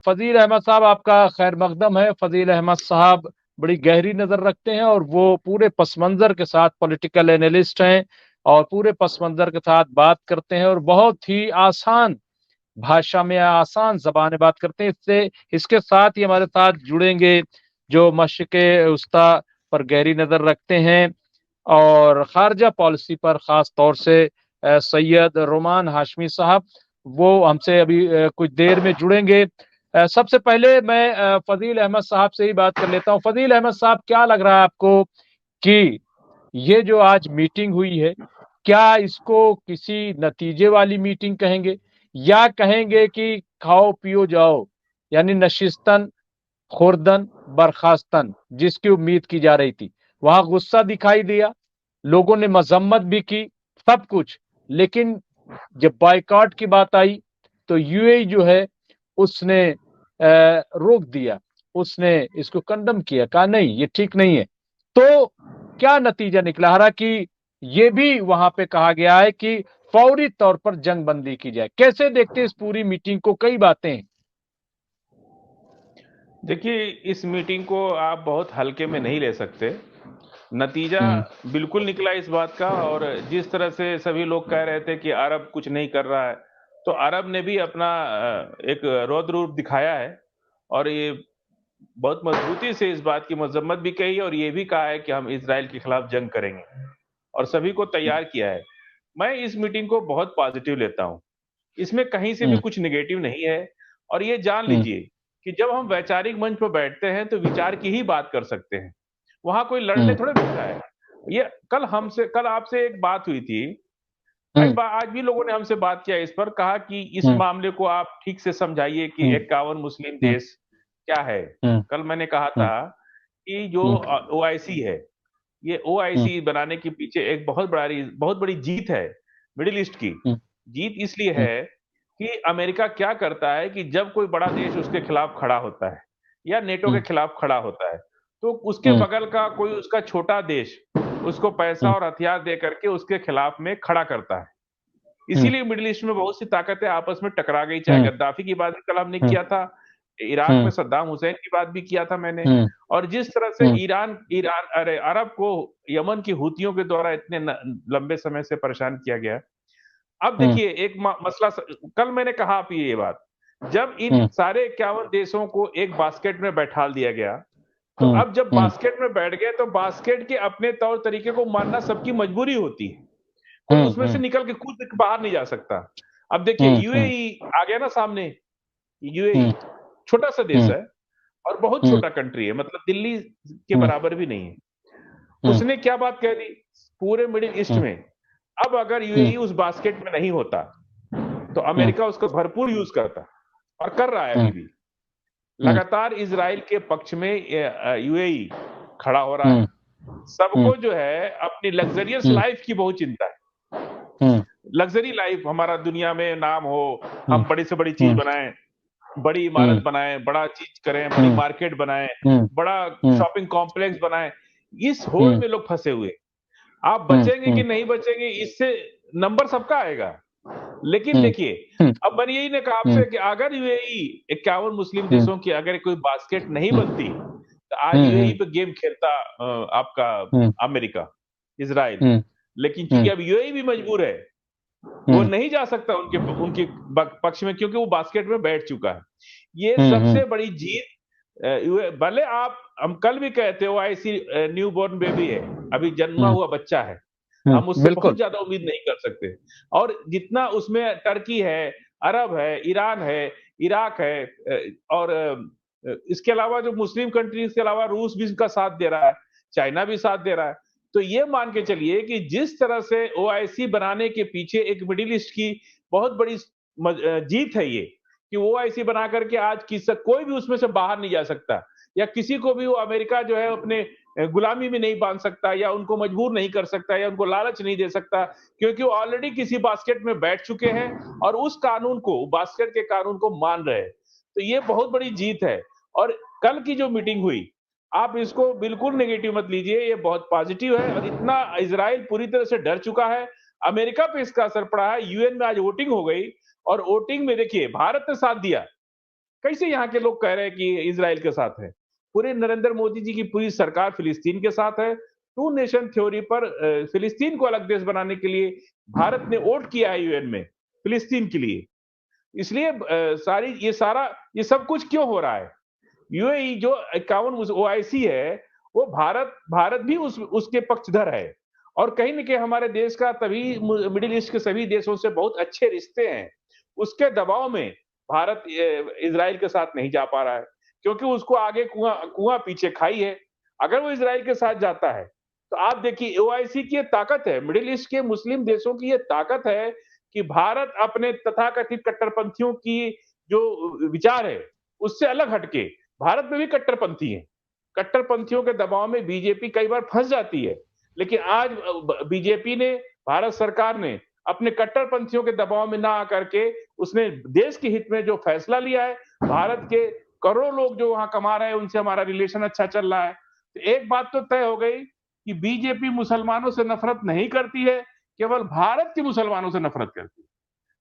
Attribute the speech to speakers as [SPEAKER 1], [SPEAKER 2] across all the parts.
[SPEAKER 1] फजील अहमद साहब, आपका खैर मकदम है। फजील अहमद साहब बड़ी गहरी नजर रखते हैं और वो पूरे पस मंजर के साथ पॉलिटिकल एनालिस्ट हैं और पूरे पस मंजर के साथ बात करते हैं और बहुत ही आसान भाषा में, आसान जबान में बात करते हैं। इससे इसके साथ ही हमारे साथ जुड़ेंगे जो मशक़ उस्ता पर गहरी नजर रखते हैं और खारजा पॉलिसी पर खास तौर से सैयद रोमान हाशमी साहब, वो हमसे अभी कुछ देर में जुड़ेंगे। सबसे पहले मैं फजील अहमद साहब से ही बात कर लेता हूँ। फजील अहमद साहब, क्या लग रहा है आपको कि ये जो आज मीटिंग हुई है, क्या इसको किसी नतीजे वाली मीटिंग कहेंगे या कहेंगे कि खाओ पियो जाओ, यानी नशिस्तन खुर्दन बर्खास्तन जिसकी उम्मीद की जा रही थी? वहां गुस्सा दिखाई दिया, लोगों ने मजम्मत भी की, सब कुछ, लेकिन जब बायकॉट की बात आई तो यूएई जो है उसने रोक दिया, उसने इसको कंडम किया, कहा नहीं ये ठीक नहीं है। तो क्या नतीजा निकला? हालांकि ये भी वहां पे कहा गया है कि फौरी तौर पर जंग बंदी की जाए। कैसे देखते हैं इस पूरी मीटिंग को? कई बातें हैं।
[SPEAKER 2] देखिए, इस मीटिंग को आप बहुत हल्के में नहीं ले सकते। नतीजा
[SPEAKER 1] हम्म।
[SPEAKER 2] बिल्कुल निकला इस बात का। और जिस तरह से सभी लोग कह रहे थे कि अरब कुछ नहीं कर रहा है, तो अरब ने भी अपना एक रौद्र रूप दिखाया है। और ये बहुत मजबूती से इस बात की मजम्मत भी कही और ये भी कहा है कि हम इसराइल के खिलाफ जंग करेंगे और सभी को तैयार किया है। मैं इस मीटिंग को बहुत पॉजिटिव लेता हूं। इसमें कहीं से भी
[SPEAKER 1] हम्म।
[SPEAKER 2] कुछ निगेटिव नहीं है। और ये जान
[SPEAKER 1] हम्म।
[SPEAKER 2] लीजिए कि जब हम वैचारिक मंच पर बैठते हैं तो विचार की ही बात कर सकते हैं। वहां कोई लड़ने
[SPEAKER 1] हम्म।
[SPEAKER 2] थोड़े बैठा है। ये कल आपसे एक बात हुई थी।
[SPEAKER 1] हम्म।
[SPEAKER 2] आज भी लोगों ने हमसे बात किया इस पर, कहा कि इस
[SPEAKER 1] हम्म।
[SPEAKER 2] मामले को आप ठीक से समझाइए कि
[SPEAKER 1] हम्म।
[SPEAKER 2] 51 मुस्लिम
[SPEAKER 1] हम्म।
[SPEAKER 2] देश क्या है।
[SPEAKER 1] हम्म।
[SPEAKER 2] कल मैंने कहा
[SPEAKER 1] हम्म।
[SPEAKER 2] था कि जो
[SPEAKER 1] हम्म।
[SPEAKER 2] ओआईसी है, ये
[SPEAKER 1] हम्म।
[SPEAKER 2] ओआईसी बनाने के पीछे एक बहुत बड़ी जीत है मिडिल ईस्ट की।
[SPEAKER 1] हम्म।
[SPEAKER 2] जीत इसलिए
[SPEAKER 1] हम्म।
[SPEAKER 2] है कि अमेरिका क्या करता है कि जब कोई बड़ा देश उसके खिलाफ खड़ा होता है या नेटो के
[SPEAKER 1] हम्म।
[SPEAKER 2] खिलाफ खड़ा होता है, तो उसके
[SPEAKER 1] हम्म।
[SPEAKER 2] बगल का कोई उसका छोटा देश उसको पैसा
[SPEAKER 1] हम्म।
[SPEAKER 2] और हथियार दे करके उसके खिलाफ में खड़ा करता है।
[SPEAKER 1] हम्म।
[SPEAKER 2] इसीलिए मिडिल ईस्ट में बहुत सी ताकतें आपस में टकरा गई। चाहे
[SPEAKER 1] हम्म।
[SPEAKER 2] गद्दाफी की बात भी कल हमने
[SPEAKER 1] हम्म।
[SPEAKER 2] किया था, इराक में
[SPEAKER 1] हम्म।
[SPEAKER 2] सद्दाम हुसैन की बात भी किया था मैंने।
[SPEAKER 1] हम्म।
[SPEAKER 2] और जिस तरह से
[SPEAKER 1] हम्म।
[SPEAKER 2] ईरान ईरान अरे अरब को यमन की हूतियों के द्वारा इतने लंबे समय से परेशान किया गया। अब
[SPEAKER 1] हम्म।
[SPEAKER 2] देखिए एक मसला कल मैंने कहा आप ये बात, जब इन
[SPEAKER 1] हम्म।
[SPEAKER 2] सारे 51 देशों को एक बास्केट में बैठा दिया गया, तो
[SPEAKER 1] हम्म।
[SPEAKER 2] अब जब
[SPEAKER 1] हम्म।
[SPEAKER 2] बास्केट में बैठ गए तो बास्केट के अपने तौर तरीके को मानना सबकी मजबूरी होती है। कोई
[SPEAKER 1] हम्म।
[SPEAKER 2] उसमें से
[SPEAKER 1] हम्म।
[SPEAKER 2] निकल के कूद के बाहर नहीं जा सकता। अब देखिए
[SPEAKER 1] हम्म। हम्म।
[SPEAKER 2] यूएई आ गया ना सामने। यूएई
[SPEAKER 1] हम्म।
[SPEAKER 2] छोटा सा देश
[SPEAKER 1] हम्म।
[SPEAKER 2] है और बहुत
[SPEAKER 1] हम्म।
[SPEAKER 2] छोटा कंट्री है, मतलब दिल्ली के
[SPEAKER 1] हम्म।
[SPEAKER 2] बराबर भी नहीं है।
[SPEAKER 1] हम्म।
[SPEAKER 2] उसने क्या बात कह दी पूरे मिडिल ईस्ट
[SPEAKER 1] हम्म।
[SPEAKER 2] में? अब अगर
[SPEAKER 1] हम्म।
[SPEAKER 2] यूएई उस बास्केट में नहीं होता तो
[SPEAKER 1] हम्म।
[SPEAKER 2] अमेरिका उसका भरपूर यूज करता और कर रहा है अभी
[SPEAKER 1] हम्म।
[SPEAKER 2] भी।
[SPEAKER 1] हम्म।
[SPEAKER 2] लगातार इसराइल के पक्ष में यूएई खड़ा हो रहा है।
[SPEAKER 1] हम्म। हम्म।
[SPEAKER 2] सबको जो है अपनी लग्जरियस
[SPEAKER 1] हम्म।
[SPEAKER 2] लाइफ की बहुत चिंता है।
[SPEAKER 1] हम्म।
[SPEAKER 2] लग्जरी लाइफ, हमारा दुनिया में नाम हो,
[SPEAKER 1] हम्म।
[SPEAKER 2] हम बड़ी से बड़ी चीज
[SPEAKER 1] हम्म।
[SPEAKER 2] बनाएं, बड़ी इमारत
[SPEAKER 1] हम्म।
[SPEAKER 2] बनाएं, बड़ा चीज करें, बड़ी
[SPEAKER 1] हम्म।
[SPEAKER 2] मार्केट बनाएं,
[SPEAKER 1] हम्म।
[SPEAKER 2] बड़ा
[SPEAKER 1] हम्म।
[SPEAKER 2] शॉपिंग कॉम्प्लेक्स बनाएं। इस होड़
[SPEAKER 1] हम्म।
[SPEAKER 2] में लोग फंसे हुए। आप
[SPEAKER 1] हम्म।
[SPEAKER 2] बचेंगे कि
[SPEAKER 1] हम्म।
[SPEAKER 2] नहीं बचेंगे इससे नंबर सबका आएगा। लेकिन
[SPEAKER 1] हम्म।
[SPEAKER 2] देखिए,
[SPEAKER 1] हम्म।
[SPEAKER 2] अब मैंने यही ने कहा
[SPEAKER 1] हम्म।
[SPEAKER 2] आपसे कि अगर यूएई 51 मुस्लिम
[SPEAKER 1] हम्म।
[SPEAKER 2] देशों की अगर कोई बास्केट नहीं
[SPEAKER 1] हम्म।
[SPEAKER 2] बनती तो आज यूएई
[SPEAKER 1] हम्म।
[SPEAKER 2] पे गेम खेलता आपका
[SPEAKER 1] हम्म।
[SPEAKER 2] America, Israel.
[SPEAKER 1] हम्म।
[SPEAKER 2] लेकिन चूंकि
[SPEAKER 1] हम्म।
[SPEAKER 2] अब यूएई भी मजबूर है, वो
[SPEAKER 1] हम्म।
[SPEAKER 2] नहीं जा सकता उनके उनके पक्ष में, क्योंकि वो बास्केट में बैठ चुका है। ये
[SPEAKER 1] हम्म।
[SPEAKER 2] सबसे बड़ी जीत। भले आप, हम कल भी कहते हो आईसी न्यू बोर्न बेबी है, अभी जन्मा
[SPEAKER 1] हम्म।
[SPEAKER 2] हुआ बच्चा है,
[SPEAKER 1] हम्म।
[SPEAKER 2] हम उससे बहुत
[SPEAKER 1] बिल्कुल।
[SPEAKER 2] ज्यादा उम्मीद नहीं कर सकते। और जितना उसमें टर्की है, अरब है, ईरान है, इराक है, और इसके अलावा जो मुस्लिम कंट्रीज के अलावा रूस भी इसका साथ दे रहा है, चाइना भी साथ दे रहा है। तो ये मान के चलिए कि जिस तरह से ओआईसी बनाने के पीछे एक मिडिल ईस्ट की बहुत बड़ी जीत है ये, कि ओआईसी बना करके आज कोई भी उसमें से बाहर नहीं जा सकता, या किसी को भी वो अमेरिका जो है अपने गुलामी में नहीं बांध सकता, या उनको मजबूर नहीं कर सकता, या उनको लालच नहीं दे सकता, क्योंकि वो ऑलरेडी किसी बास्केट में बैठ चुके हैं और उस कानून को, बास्केट के कानून को मान रहे हैं। तो ये बहुत बड़ी जीत है। और कल की जो मीटिंग हुई, आप इसको बिल्कुल नेगेटिव मत लीजिए, ये बहुत पॉजिटिव है। और इतना इजराइल पूरी तरह से डर चुका है, अमेरिका पे इसका असर पड़ा है। यूएन में आज वोटिंग हो गई और वोटिंग में देखिए भारत ने साथ दिया। कैसे यहाँ के लोग कह रहे हैं कि इजराइल के साथ है? पूरे नरेंद्र मोदी जी की पूरी सरकार फिलिस्तीन के साथ है। टू नेशन थ्योरी पर फिलिस्तीन को अलग देश बनाने के लिए भारत ने वोट किया है यूएन में, फिलिस्तीन के लिए। इसलिए सारी ये सब कुछ क्यों हो रहा है? यूएई जो 51 ओआईसी है, वो भारत भी उसके पक्षधर है। और कहीं न कहीं हमारे देश का तभी मिडिल ईस्ट के सभी देशों से बहुत अच्छे रिश्ते हैं। उसके दबाव में भारत इज़राइल के साथ नहीं जा पा रहा है, क्योंकि उसको आगे कुआँ पीछे खाई है। अगर वो इज़राइल के साथ जाता है, तो आप देखिए ओआईसी की ये ताकत है, मिडिल ईस्ट के मुस्लिम देशों की ये ताकत है कि भारत अपने तथाकथित कट्टरपंथियों की जो विचार है, उससे अलग हटके भारत में भी कट्टरपंथी हैं। कट्टरपंथियों के दबाव में बीजेपी कई बार फंस जाती है, लेकिन आज बीजेपी ने, भारत सरकार ने अपने कट्टरपंथियों के दबाव में ना आकर के उसने देश के हित में जो फैसला लिया है, भारत के करोड़ों लोग जो वहां कमा रहे हैं उनसे हमारा रिलेशन अच्छा चल रहा है। तो एक बात तो तय हो गई कि बीजेपी मुसलमानों से नफरत नहीं करती है, केवल भारत के मुसलमानों से नफरत करती है।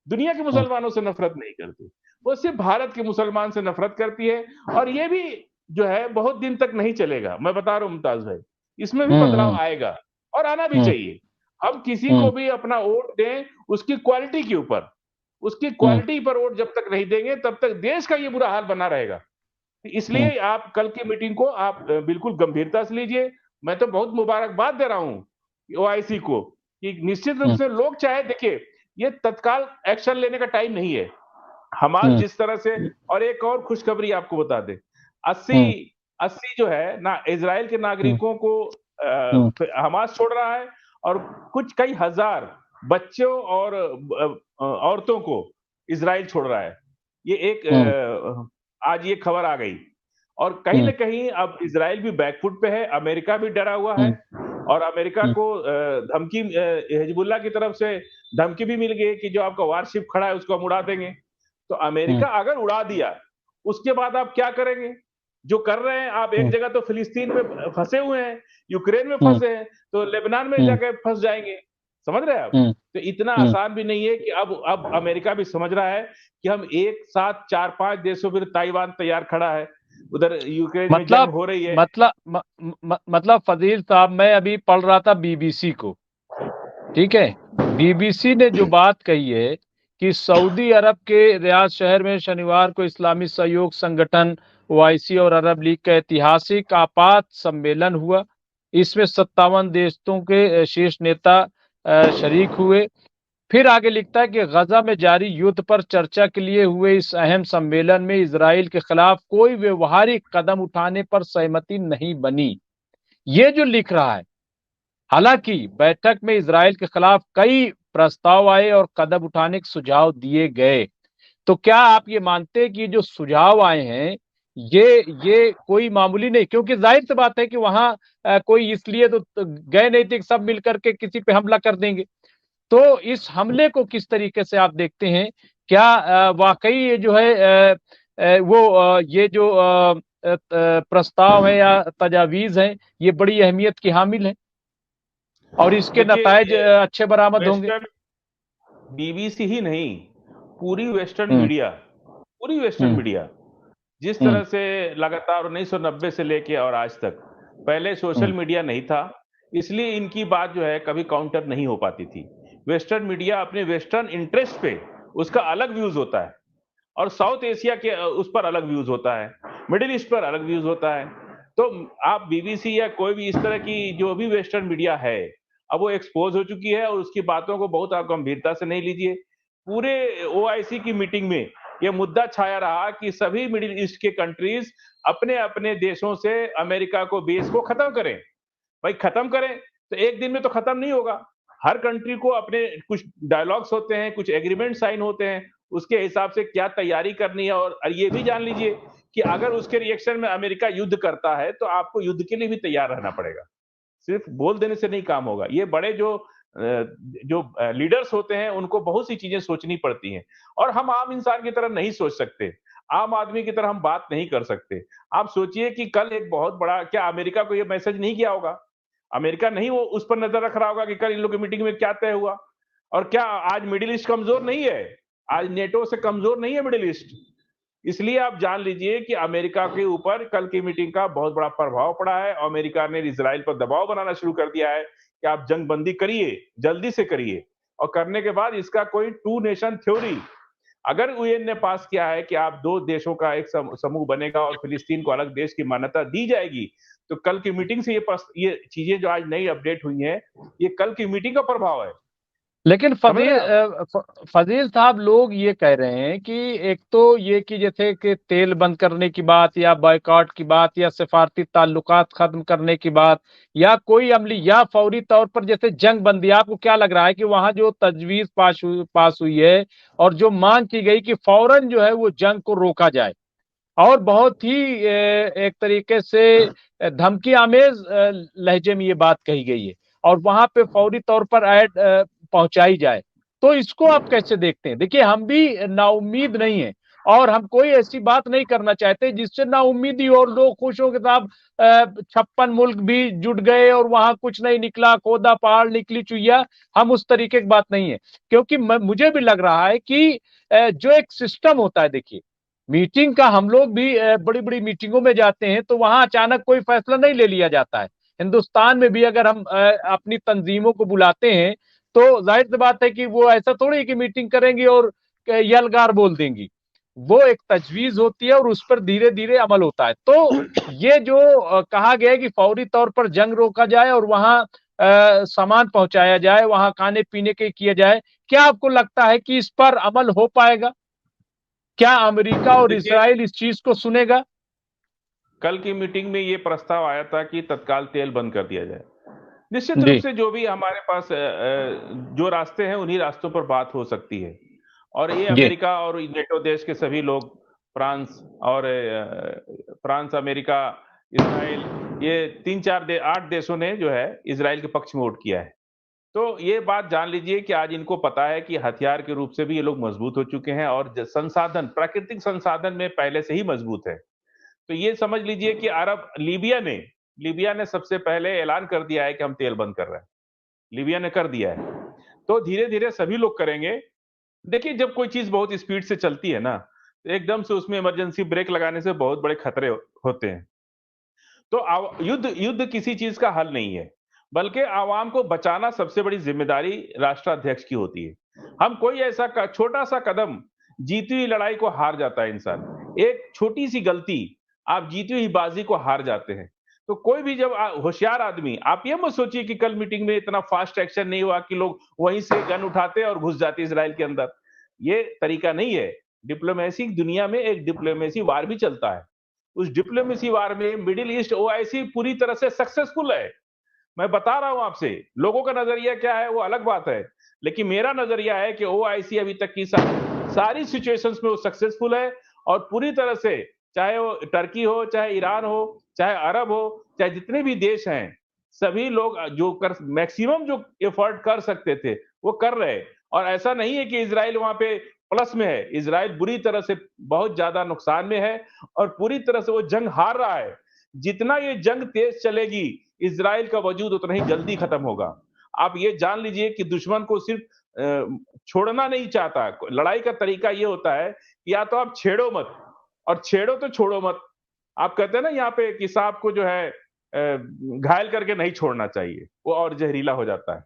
[SPEAKER 2] दुनिया के मुसलमानों से नफरत नहीं करती, वो सिर्फ भारत के मुसलमान से नफरत करती है। और ये भी जो है बहुत दिन तक नहीं चलेगा, मैं बता रहा हूं मुमताज भाई, इसमें भी बदलाव आएगा और आना भी चाहिए। हम किसी को भी अपना वोट दें उसकी क्वालिटी के ऊपर, उसकी क्वालिटी पर वोट जब तक नहीं देंगे तब तक देश का ये बुरा हाल बना रहेगा। इसलिए आप कल की मीटिंग को आप बिल्कुल गंभीरता से लीजिए। मैं तो बहुत मुबारकबाद दे रहा हूं ओआईसी को कि निश्चित रूप से लोग चाहे, देखिए ये तत्काल एक्शन लेने का टाइम नहीं है। हमास जिस तरह से, और एक और खुशखबरी आपको बता दें, 80 जो है ना इजराइल के नागरिकों को हमास छोड़ रहा है, और कुछ कई हजार बच्चों और औरतों को इजराइल छोड़ रहा है। ये एक आज ये खबर आ गई, और कहीं न कहीं अब इजराइल भी बैकफुट पे है, अमेरिका भी डरा हुआ है। और अमेरिका को धमकी हिजबुल्लाह की तरफ से धमकी भी मिल गई कि जो आपका वारशिप खड़ा है उसको हम उड़ा देंगे। तो अमेरिका अगर उड़ा दिया, उसके बाद आप क्या करेंगे? जो कर रहे हैं आप, एक जगह तो फिलिस्तीन में फंसे हुए हैं, यूक्रेन में फंसे हैं, तो लेबनान में जाके फंस जाएंगे। समझ रहे हैं आप? तो इतना आसान भी नहीं है कि अब अमेरिका भी समझ रहा है कि हम एक साथ 4-5 देशों पर, ताइवान तैयार खड़ा है, उधर यूक्रेन में जंग हो रही है।
[SPEAKER 1] मतलब फजील साहब, मैं अभी पढ़ रहा था बीबीसी को, ठीक है, बीबीसी ने जो बात कही है कि सऊदी अरब के रियाद शहर में शनिवार को इस्लामी सहयोग संगठन ओआईसी और अरब लीग का ऐतिहासिक आपात सम्मेलन हुआ। इसमें 57 देशों के शीर्ष नेता शरीक हुए। फिर आगे लिखता है कि गजा में जारी युद्ध पर चर्चा के लिए हुए इस अहम सम्मेलन में इजराइल के खिलाफ कोई व्यवहारिक कदम उठाने पर सहमति नहीं बनी। ये जो लिख रहा है, हालांकि बैठक में इजराइल के खिलाफ कई प्रस्ताव आए और कदम उठाने के सुझाव दिए गए। तो क्या आप ये मानते हैं कि ये जो सुझाव आए हैं ये कोई मामूली नहीं, क्योंकि जाहिर सी बात है कि वहां कोई इसलिए तो गए नहीं थे कि सब मिलकर के किसी पे हमला कर देंगे। तो इस हमले को किस तरीके से आप देखते हैं? क्या वाकई ये जो है ये जो प्रस्ताव है या तजावीज है, ये बड़ी अहमियत की हामिल है और इसके नतायज अच्छे बरामद होंगे?
[SPEAKER 2] बीबीसी ही नहीं, पूरी वेस्टर्न मीडिया जिस तरह से लगातार 1990 से लेके और आज तक, पहले सोशल मीडिया नहीं था, इसलिए इनकी बात जो है कभी काउंटर नहीं हो पाती थी। वेस्टर्न मीडिया अपने वेस्टर्न इंटरेस्ट पे उसका अलग व्यूज होता है, और साउथ एशिया के उस पर अलग व्यूज होता है, मिडिल ईस्ट पर अलग व्यूज होता है। तो आप बीबीसी या कोई भी इस तरह की जो भी वेस्टर्न मीडिया है, अब वो एक्सपोज हो चुकी है, और उसकी बातों को बहुत आप गंभीरता से नहीं लीजिए। पूरे ओआईसी की मीटिंग में यह मुद्दा छाया रहा कि सभी मिडिल ईस्ट के कंट्रीज अपने अपने देशों से अमेरिका को बेस को खत्म करें। भाई खत्म करें, तो एक दिन में तो खत्म नहीं होगा। हर कंट्री को अपने कुछ डायलॉग्स होते हैं, कुछ एग्रीमेंट साइन होते हैं, उसके हिसाब से क्या तैयारी करनी है। और ये भी जान लीजिए कि अगर उसके रिएक्शन में अमेरिका युद्ध करता है, तो आपको युद्ध के लिए भी तैयार रहना पड़ेगा। सिर्फ बोल देने से नहीं काम होगा। ये बड़े जो लीडर्स होते हैं, उनको बहुत सी चीजें सोचनी पड़ती हैं, और हम आम इंसान की तरह नहीं सोच सकते, आम आदमी की तरह हम बात नहीं कर सकते। आप सोचिए कि कल एक बहुत बड़ा, क्या अमेरिका को ये मैसेज नहीं किया होगा? अमेरिका नहीं वो उस पर नजर रख रहा होगा कि कल इन लोग की मीटिंग में क्या तय हुआ? और क्या आज मिडिल ईस्ट कमजोर नहीं है? आज नेटो से कमजोर नहीं है मिडिल ईस्ट? इसलिए आप जान लीजिए कि अमेरिका के ऊपर कल की मीटिंग का बहुत बड़ा प्रभाव पड़ा है। अमेरिका ने इजराइल पर दबाव बनाना शुरू कर दिया है कि आप जंग बंदी करिए, जल्दी से करिए, और करने के बाद इसका कोई टू नेशन थ्योरी अगर यूएन ने पास किया है कि आप दो देशों का एक समूह बनेगा और फिलिस्तीन को अलग देश की मान्यता दी जाएगी, तो कल की मीटिंग से ये चीजें जो आज नई अपडेट हुई हैं, ये कल की मीटिंग का प्रभाव है।
[SPEAKER 1] लेकिन
[SPEAKER 2] समझ रहे हैं आप?
[SPEAKER 1] फजील साहब, लोग ये कह रहे हैं कि एक तो ये कि जैसे कि तेल बंद करने की बात या बॉयकॉट की बात या सिफारती ताल्लुकात खत्म करने की बात या कोई अमली या फौरी तौर पर जैसे जंग बंदी, आपको क्या लग रहा है कि वहां जो तजवीज पास हुई है और जो मांग की गई कि फौरन जो है वो जंग को रोका जाए, और बहुत ही एक तरीके से धमकी आमेज लहजे में ये बात कही गई है, और वहां पे फौरी तौर पर ऐड पहुंचाई जाए, तो इसको आप कैसे देखते हैं? देखिए, हम भी नाउम्मीद नहीं है और हम कोई ऐसी बात नहीं करना चाहते जिससे नाउम्मीदी और लोग खुश हो के साहब 56 मुल्क भी जुट गए और वहां कुछ नहीं निकला, खोदा पहाड़ निकली चुईया। हम उस तरीके की बात नहीं है, क्योंकि मुझे भी लग रहा है कि जो एक सिस्टम होता है, देखिए मीटिंग का, हम लोग भी बड़ी बड़ी मीटिंगों में जाते हैं तो वहां अचानक कोई फैसला नहीं ले लिया जाता है। हिंदुस्तान में भी अगर हम अपनी तंजीमों को बुलाते हैं तो जाहिर सी बात है कि वो ऐसा थोड़ी है कि मीटिंग करेंगी और यलगार बोल देंगी। वो एक तजवीज होती है और उस पर धीरे धीरे अमल होता है। तो ये जो कहा गया है कि फौरी तौर पर जंग रोका जाए और वहां सामान पहुंचाया जाए, वहां खाने पीने के किया जाए, क्या आपको लगता है कि इस पर अमल हो पाएगा? क्या अमेरिका और
[SPEAKER 2] देखिए,
[SPEAKER 1] इजराइल इस चीज को सुनेगा?
[SPEAKER 2] कल की मीटिंग में ये प्रस्ताव आया था कि तत्काल तेल बंद कर दिया जाए। निश्चित रूप
[SPEAKER 1] जी।
[SPEAKER 2] से जो भी हमारे पास जो रास्ते हैं उन्हीं रास्तों पर बात हो सकती है, और ये
[SPEAKER 1] जी।
[SPEAKER 2] अमेरिका और नेटो देश के सभी लोग, फ्रांस और फ्रांस, अमेरिका, इसराइल, ये 8 देशों ने जो है इसराइल के पक्ष में वोट किया है। तो ये बात जान लीजिए कि आज इनको पता है कि हथियार के रूप से भी ये लोग मजबूत हो चुके हैं और संसाधन, प्राकृतिक संसाधन में पहले से ही मजबूत है। तो ये समझ लीजिए कि अरब, लीबिया ने सबसे पहले ऐलान कर दिया है कि हम तेल बंद कर रहे हैं। लीबिया ने कर दिया है। तो धीरे धीरे सभी लोग करेंगे। देखिए, जब कोई चीज बहुत स्पीड से चलती है ना, तो एकदम से उसमें इमरजेंसी ब्रेक लगाने से बहुत बड़े खतरे होते हैं। तो युद्ध युद्ध किसी चीज का हल नहीं है, बल्कि आवाम को बचाना सबसे बड़ी जिम्मेदारी राष्ट्राध्यक्ष की होती है। हम कोई ऐसा छोटा सा कदम, जीती हुई लड़ाई को हार जाता है इंसान। एक छोटी सी गलती, आप जीती हुई बाजी को हार जाते हैं। तो कोई भी जब होशियार आदमी, आप ये मत सोचिए कि कल मीटिंग में इतना फास्ट एक्शन नहीं हुआ कि लोग वहीं से गन उठाते और घुस जाते इसराइल के अंदर। ये तरीका नहीं है। डिप्लोमेसी दुनिया में एक डिप्लोमेसी वार भी चलता है। उस डिप्लोमेसी वार में मिडिल ईस्ट ओआईसी पूरी तरह से सक्सेसफुल है। मैं बता रहा हूं आपसे, लोगों का नजरिया क्या है वो अलग बात है, लेकिन मेरा नजरिया है कि ओआईसी अभी तक की सारी सिचुएशंस में वो सक्सेसफुल है, और पूरी तरह से, चाहे वो टर्की हो, चाहे ईरान हो, चाहे अरब हो, चाहे जितने भी देश हैं, सभी लोग जो कर मैक्सिमम जो एफर्ट कर सकते थे वो कर रहे हैं। और ऐसा नहीं है कि इसराइल वहां पे प्लस में है। इसराइल बुरी तरह से, बहुत ज्यादा नुकसान में है और पूरी तरह से वो जंग हार रहा है। जितना ये जंग तेज चलेगी, इसराइल का वजूद उतना ही जल्दी खत्म होगा। आप ये जान लीजिए कि दुश्मन को सिर्फ छोड़ना नहीं चाहता। लड़ाई का तरीका ये होता है कि या तो आप छेड़ो मत, और छेड़ो तो छोड़ो मत। आप कहते हैं ना यहाँ पे कि सांप को जो है घायल करके नहीं छोड़ना चाहिए, वो और जहरीला हो जाता है।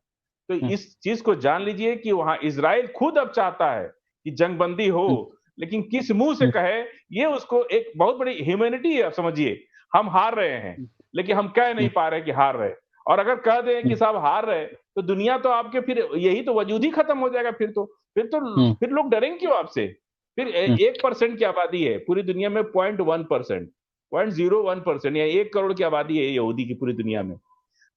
[SPEAKER 2] तो इस चीज को जान लीजिए कि वहां इसराइल खुद अब चाहता है कि जंगबंदी हो, लेकिन किस मुंह से कहे, ये उसको एक बहुत बड़ी ह्यूमैनिटी है। आप समझिए, हम हार रहे हैं, लेकिन हम कह नहीं पा रहे कि हार रहे। और अगर कह दें कि साहब हार रहे, तो दुनिया तो आपके, फिर यही तो वजूद ही खत्म हो जाएगा। फिर लोग डरेंगे क्यों आपसे? फिर 1% की आबादी है पूरी दुनिया में, 0.1%, 0.01% या 1 करोड़ की आबादी है यहूदी की पूरी दुनिया में।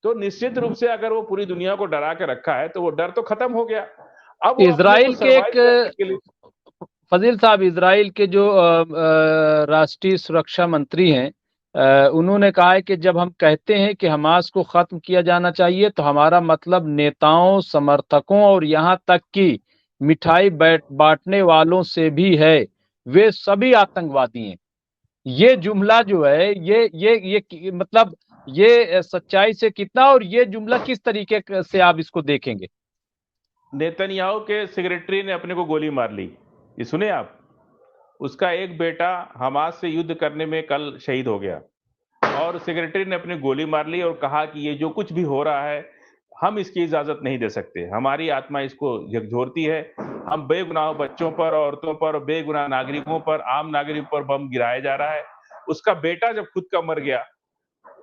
[SPEAKER 2] तो निश्चित रूप से अगर वो पूरी दुनिया को डरा के रखा है, तो वो डर तो खत्म हो गया। अब वो अपने को
[SPEAKER 1] इसराइल के
[SPEAKER 2] सरवाइव करने
[SPEAKER 1] एक
[SPEAKER 2] के लिए।
[SPEAKER 1] फजील साहब, इसराइल के जो राष्ट्रीय सुरक्षा मंत्री हैं, उन्होंने कहा है कि जब हम कहते हैं कि हमास को खत्म किया जाना चाहिए तो हमारा मतलब नेताओं, समर्थकों और यहाँ तक कि मिठाई बांटने वालों से भी है। वे सभी आतंकवादी हैं। ये जुमला जो है, मतलब ये सच्चाई से कितना, और ये जुमला किस तरीके से आप इसको देखेंगे?
[SPEAKER 2] नेतन्याहू के सेक्रेटरी ने अपने को गोली मार ली, ये सुने आप? उसका एक बेटा हमास से युद्ध करने में कल शहीद हो गया और सेक्रेटरी ने अपनी गोली मार ली और कहा कि ये जो कुछ भी हो रहा है, हम इसकी इजाजत नहीं दे सकते। हमारी आत्मा इसको झकझोरती है। हम बेगुनाह बच्चों पर, औरतों पर, बेगुनाह नागरिकों पर, आम नागरिकों पर बम गिराया जा रहा है। उसका बेटा जब खुद का मर गया,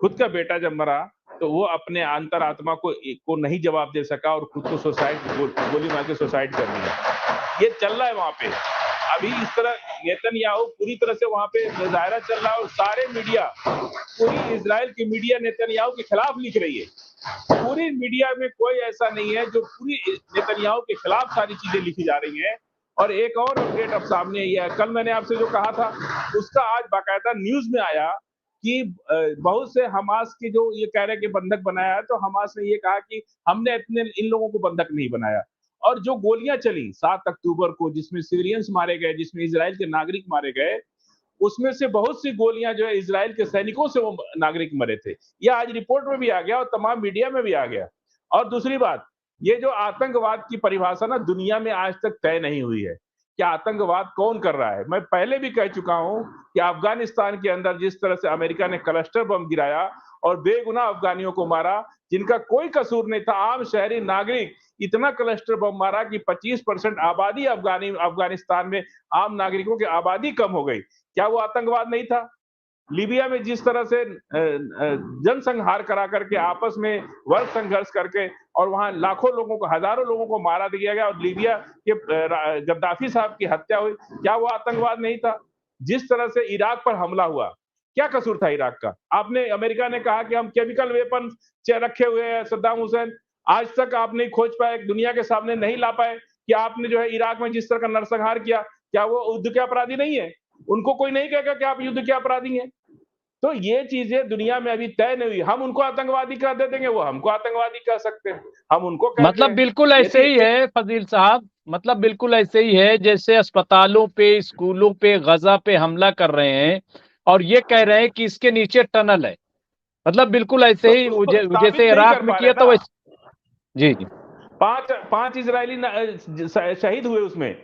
[SPEAKER 2] खुद का बेटा जब मरा, तो वो अपने अंतरात्मा को नहीं जवाब दे सका और खुद को गोली मार के सुसाइड कर लिया। ये चल रहा है वहां पे। अभी इस तरह नेतन्याहू पूरी तरह से वहां पे मुजाहरा चल रहा है और सारे मीडिया, पूरी इजराइल की मीडिया नेतन्याहू के खिलाफ लिख रही है। पूरी मीडिया में कोई ऐसा नहीं है जो पूरी नेतन्याहू के खिलाफ सारी चीजें लिखी जा रही हैं। और एक और अपडेट अब सामने आई है, कल मैंने आपसे जो कहा था उसका आज बाकायदा न्यूज में आया कि बहुत से हमास के जो ये कह रहे हैं कि बंधक बनाया है, तो हमास ने ये कहा कि हमने इतने इन लोगों को बंधक नहीं बनाया। और जो गोलियां चली 7 अक्टूबर को, जिसमें सीरियंस मारे गए, जिसमें इजराइल के नागरिक मारे गए, उसमें से बहुत सी गोलियां जो है इजराइल के सैनिकों से वो नागरिक मरे थे। यह आज रिपोर्ट में भी आ गया और तमाम मीडिया में भी आ गया। और दूसरी बात, ये जो आतंकवाद की परिभाषा ना दुनिया में आज तक तय नहीं हुई है कि आतंकवाद कौन कर रहा है। मैं पहले भी कह चुका हूं कि अफगानिस्तान के अंदर जिस तरह से अमेरिका ने क्लस्टर बम गिराया और बेगुनाह अफगानियों को मारा, जिनका कोई कसूर नहीं था, आम शहरी नागरिक, इतना क्लस्टर बम मारा कि 25% आबादी अफगानिस्तान में, आम नागरिकों की आबादी कम हो गई। क्या वो आतंकवाद नहीं था? लीबिया में जिस तरह से जनसंहार करा करके, आपस में वर्ग संघर्ष करके, और वहां लाखों लोगों को, हजारों लोगों को मारा दिया गया और लीबिया के गद्दाफी साहब की हत्या हुई, क्या वो आतंकवाद नहीं था? जिस तरह से इराक पर हमला हुआ, क्या कसूर था इराक का? आपने, अमेरिका ने कहा कि हम केमिकल वेपन रखे हुए हैं सद्दाम हुसैन, आज तक आप नहीं खोज पाए, दुनिया के सामने नहीं ला पाए कि आपने जो है इराक में जिस तरह का नरसंहार किया, क्या वो युद्ध के अपराधी नहीं है? उनको कोई नहीं कहेगा कि आप युद्ध के अपराधी हैं। तो ये चीजें दुनिया में अभी तय नहीं हुई। हम उनको आतंकवादी कह दे देंगे, वो हमको आतंकवादी कह सकते हैं, हम उनको कहते
[SPEAKER 1] मतलब
[SPEAKER 2] हैं।
[SPEAKER 1] बिल्कुल ऐसे ही है फजील साहब, मतलब बिल्कुल ऐसे ही है जैसे अस्पतालों पे, स्कूलों पे, गजा पे हमला कर रहे हैं और ये कह रहे हैं कि इसके नीचे टनल है। मतलब बिल्कुल ऐसे
[SPEAKER 2] तो
[SPEAKER 1] ही
[SPEAKER 2] उसको साबित
[SPEAKER 1] जैसे
[SPEAKER 2] नहीं
[SPEAKER 1] इराक
[SPEAKER 2] कर
[SPEAKER 1] में
[SPEAKER 2] पा
[SPEAKER 1] किया
[SPEAKER 2] रहे
[SPEAKER 1] था
[SPEAKER 2] ना।
[SPEAKER 1] वैसे। जी जी।
[SPEAKER 2] पांच पांच इजरायली शहीद हुए उसमें,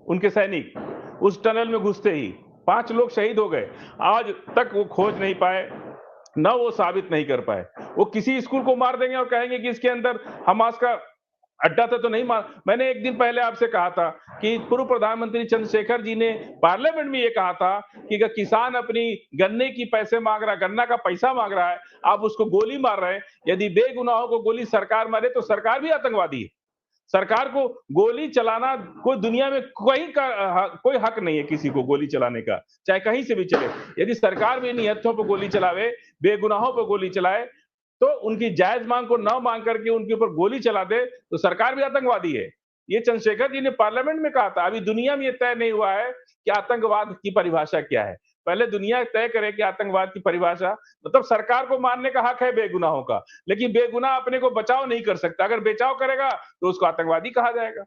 [SPEAKER 2] उनके सैनिक उस टनल में घुसते ही 5 लोग शहीद हो गए। आज तक वो खोज नहीं पाए, ना वो साबित नहीं कर पाए। वो किसी स्कूल को मार देंगे और कहेंगे कि इसके अंदर हमास का अड्डा था, तो नहीं मार। मैंने एक दिन पहले आपसे कहा था कि पूर्व प्रधानमंत्री चंद्रशेखर जी ने पार्लियामेंट में ये कहा था कि अगर किसान अपनी गन्ने की पैसे मांग रहा है, गन्ना का पैसा मांग रहा है, आप उसको गोली मार रहे हैं। यदि बेगुनाहों को गोली सरकार मारे तो सरकार भी आतंकवादी है। सरकार को गोली चलाना, कोई दुनिया में कोई हक नहीं है किसी को गोली चलाने का, चाहे कहीं से भी चले। यदि सरकार भी निहत्थों पर गोली चलावे, बेगुनाहों पर गोली चलाए, तो उनकी जायज मांग को न मांग करके उनके ऊपर गोली चला दे, तो सरकार भी आतंकवादी है। ये चंद्रशेखर जी ने पार्लियामेंट में कहा था। अभी दुनिया में ये तय नहीं हुआ है कि आतंकवाद की परिभाषा क्या है। पहले दुनिया तय करे कि आतंकवाद की परिभाषा, मतलब सरकार को मानने का हक है बेगुनाहों का, लेकिन बेगुनाह अपने को बचाव नहीं कर सकता। अगर बचाव करेगा तो उसको आतंकवादी कहा जाएगा।